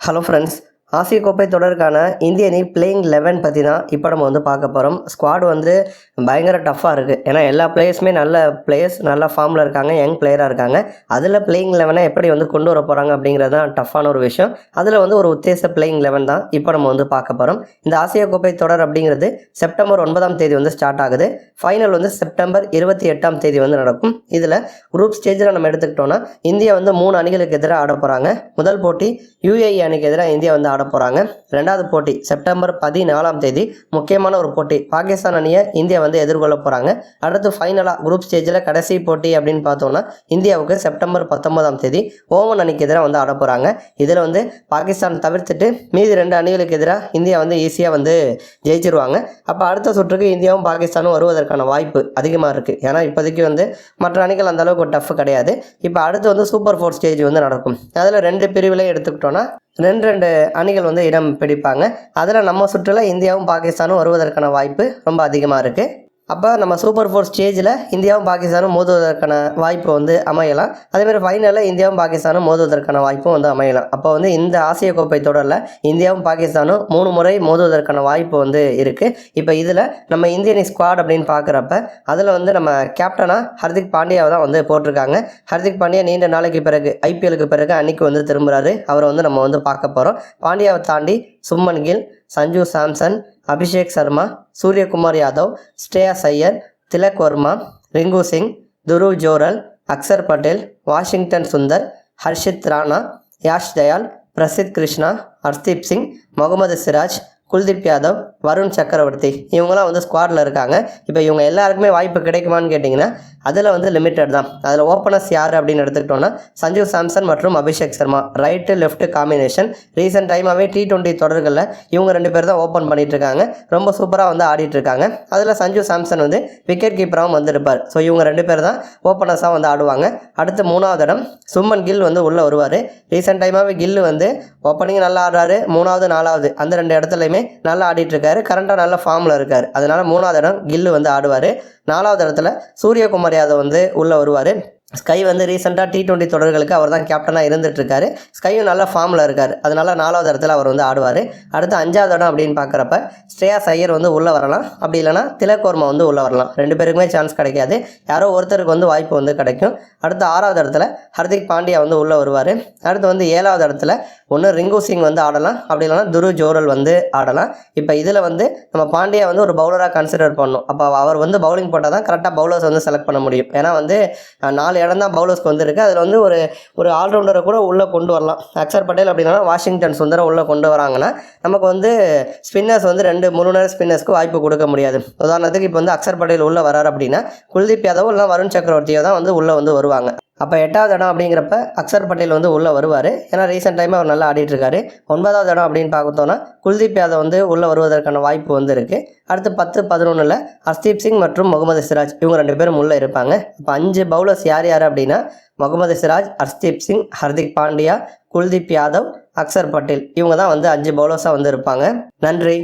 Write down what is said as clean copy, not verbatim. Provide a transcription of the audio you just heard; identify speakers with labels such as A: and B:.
A: Hello friends, ஆசிய கோப்பை தொடருக்கான இந்திய அணி பிளேயிங் 11 பற்றி தான் இப்போ நம்ம பார்க்க போகிறோம். ஸ்குவாட் பயங்கர டஃப்பாக இருக்குது. ஏன்னா எல்லா பிளேயர்ஸுமே நல்ல பிளேயர்ஸ், நல்ல ஃபார்மில் இருக்காங்க, யங் பிளேயராக இருக்காங்க. அதில் பிளேயிங் 11 எப்படி கொண்டு வர போகிறாங்க அப்படிங்கிறது தான் டஃப்பான ஒரு விஷயம். அதில் ஒரு உத்தேச பிளேயிங் 11 தான் இப்போ நம்ம பார்க்க போகிறோம். இந்த ஆசிய கோப்பை தொடர் அப்படிங்கிறது செப்டம்பர் 9ஆம் தேதி ஸ்டார்ட் ஆகுது. ஃபைனல் செப்டம்பர் 28ஆம் தேதி நடக்கும். இதில் குரூப் ஸ்டேஜில் நம்ம எடுத்துக்கிட்டோன்னா இந்தியா 3 அணிகளுக்கு எதிராக ஆட போகிறாங்க. முதல் போட்டி UAE அணிக்கு எதிராக இந்தியா ஆட போகிறாங்க. ரெண்டாவது போட்டி செப்டம்பர் 14ஆம் தேதி முக்கியமான ஒரு போட்டி, பாகிஸ்தான் அணியை இந்தியா எதிர்கொள்ள போகிறாங்க. அடுத்து ஃபைனலாக குரூப் ஸ்டேஜில் கடைசி போட்டி அப்படின்னு பார்த்தோன்னா இந்தியாவுக்கு செப்டம்பர் 19ஆம் தேதி ஓமன் அணிக்கு எதிராக ஆட போகிறாங்க. இதில் பாகிஸ்தான் தவிர்த்துட்டு மீதி 2 அணிகளுக்கு எதிராக இந்தியா ஈஸியாக ஜெயிச்சிருவாங்க. அப்போ அடுத்த சுற்றுக்கு இந்தியாவும் பாகிஸ்தானும் வருவதற்கான வாய்ப்பு அதிகமாக இருக்குது. ஏன்னா இப்போதைக்கு மற்ற அணிகள் அந்த அளவுக்கு ஒரு டஃப் கிடையாது. இப்போ அடுத்து சூப்பர் 4 ஸ்டேஜ் நடக்கும். அதில் 2 பிரிவுலையும் எடுத்துக்கிட்டோன்னா 2 அணிகள் இடம் பிடிப்பாங்க. அதில் நம்ம சுற்றில் இந்தியாவும் பாகிஸ்தானும் வருவதற்கான வாய்ப்பு ரொம்ப அதிகமாக இருக்குது. அப்போ நம்ம சூப்பர் 4 ஸ்டேஜில் இந்தியாவும் பாகிஸ்தானும் மோதுவதற்கான வாய்ப்பு அமையலாம். அதேமாதிரி ஃபைனலில் இந்தியாவும் பாகிஸ்தானும் மோதுவதற்கான வாய்ப்பும் அமையலாம். அப்போ இந்த ஆசிய கோப்பை தொடரில் இந்தியாவும் பாகிஸ்தானும் 3 முறை மோதுவதற்கான வாய்ப்பு இருக்குது. இப்போ இதில் நம்ம இந்தியன் ஸ்குவாட் அப்படின்னு பார்க்குறப்ப அதில் நம்ம கேப்டனாக ஹர்திக் பாண்டியாவை தான் போட்டிருக்காங்க. ஹர்திக் பாண்டியா நீண்ட நாளைக்கு பிறகு IPLக்கு பிறகு அன்னைக்கு திரும்புகிறாரு. அவரை நம்ம பார்க்க போகிறோம். பாண்டியாவை தாண்டி சுப்மன் கில், சஞ்சு சாம்சன், அபிஷேக் சர்மா, சூரியகுமார் யாதவ், ஸ்ரேயாஸ் ஐயர், திலக் வர்மா, ரிங்கு சிங், துருவ் ஜோரல், அக்சர் பட்டேல், வாஷிங்டன் சுந்தர், ஹர்ஷித் ராணா, யாஷ் தயால், பிரசித் கிருஷ்ணா, ஹர்தீப் சிங், முகமது சிராஜ், குல்தீப் யாதவ், வருண் சக்கரவர்த்தி, இவங்களாம் ஸ்குவாடில் இருக்காங்க. இப்போ இவங்க எல்லாருக்குமே வாய்ப்பு கிடைக்குமான்னு கேட்டிங்கன்னா அதில் லிமிட்டட் தான். அதில் ஓப்பனர்ஸ் யார் அப்படின்னு எடுத்துக்கிட்டோன்னா சஞ்சு சாம்சன் மற்றும் Abhishek Sharma, right left combination. Recent டைமாகவே T20 தொடர்களில் இவங்க 2 பேர் தான் ஓப்பன் பண்ணிகிட்ருக்காங்க. ரொம்ப சூப்பராக ஆடிட்டுருக்காங்க. அதில் சஞ்சு சாம்சன் விக்கெட் கீப்பராகவும் இருப்பார். ஸோ இவங்க 2 பேர் தான் ஓப்பனர்ஸாக ஆடுவாங்க. அடுத்து 3வது இடம் சுப்மன் கில் உள்ளே வருவார். ரீசெண்ட் டைமாகவே கில் ஓப்பனிங் நல்லா ஆடுறாரு. 3வது 4வது அந்த 2 இடத்துலையுமே நல்லா ஆடிட்டுருக்காரு. கரண்டாக நல்ல ஃபார்மில் இருக்கார். அதனால் 3வது இடம் கில்லு ஆடுவார். 4வது இடத்துல சூரியகுமார் யாதவ் உள்ளே வருவார். ஸ்கை ரீசெண்டாக T20 தொடர்களுக்கு அவர் தான் கேப்டனாக இருந்துகிட்ருக்காரு. ஸ்கையும் நல்ல ஃபார்மில் இருக்கார். அதனால் 4வது இடத்துல அவர் ஆடுவார். அடுத்து 5வது இடம் அப்படின்னு பார்க்குறப்ப ஸ்ரேயாஸ் ஐயர் உள்ளே வரலாம். அப்படி இல்லைனா திலக் வர்மா உள்ளே வரலாம். 2 பேருக்குமே சான்ஸ் கிடைக்காது. யாரோ ஒருத்தருக்கு வாய்ப்பு கிடைக்கும். அடுத்து 6வது இடத்துல ஹர்திக் பாண்டியா உள்ளே வருவார். அடுத்து 7வது இடத்துல ஒன்று ரிங்கு சிங் ஆடலாம். அப்படி இல்லைனா துருவ் ஜோரல் ஆடலாம். இப்போ இதில் நம்ம பாண்டியா ஒரு பவுலராக கன்சிடர் பண்ணணும். அப்போ அவர் பவுலிங் போட்டால் தான் கரெக்டாக பவுலர்ஸ் செலக்ட் பண்ண முடியும். ஏன்னா 4 இடம் தான் பவுலர்ஸ்க்கு இருக்குது. அதில் ஒரு ஆல்ரவுண்டரை கூட உள்ளே கொண்டு வரலாம். அக்சர் பட்டேல் அப்படின்னா வாஷிங்டன் சுந்தரை உள்ளே கொண்டு வராங்கன்னா நமக்கு ஸ்பின்னர்ஸ் 2 முழு நேர ஸ்பின்னர்ஸ்க்கு வாய்ப்பு கொடுக்க முடியாது. உதாரணத்துக்கு இப்போ அக்சர் பட்டேல் உள்ளே வராரு அப்படின்னா குல்தீப் யாதவ் இல்லை வருண் சக்கரவர்த்தியோ தான் உள்ளே வருவாங்க. அப்போ 8வது இடம் அப்படிங்கிறப்ப அக்சர் பட்டேல் உள்ளே வருவார். ஏன்னா ரீசெண்ட் டைம் அவர் நல்லா ஆடிட்டுருக்காரு. 9வது இடம் அப்படின்னு பார்த்தோன்னா குல்தீப் யாதவ் உள்ளே வருவதற்கான வாய்ப்பு இருக்குது. அடுத்து 10, 11ல் ஹர்தீப் சிங் மற்றும் முகமது சிராஜ், இவங்க 2 பேரும் உள்ளே இருப்பாங்க. இப்போ 5 பவுலர்ஸ் யார் அப்படின்னா முகமது சிராஜ், ஹர்தீப் சிங், ஹர்திக் பாண்டியா, குல்தீப் யாதவ், அக்சர் பட்டேல், இவங்க தான் 5 பவுலர்ஸாக இருப்பாங்க. நன்றி.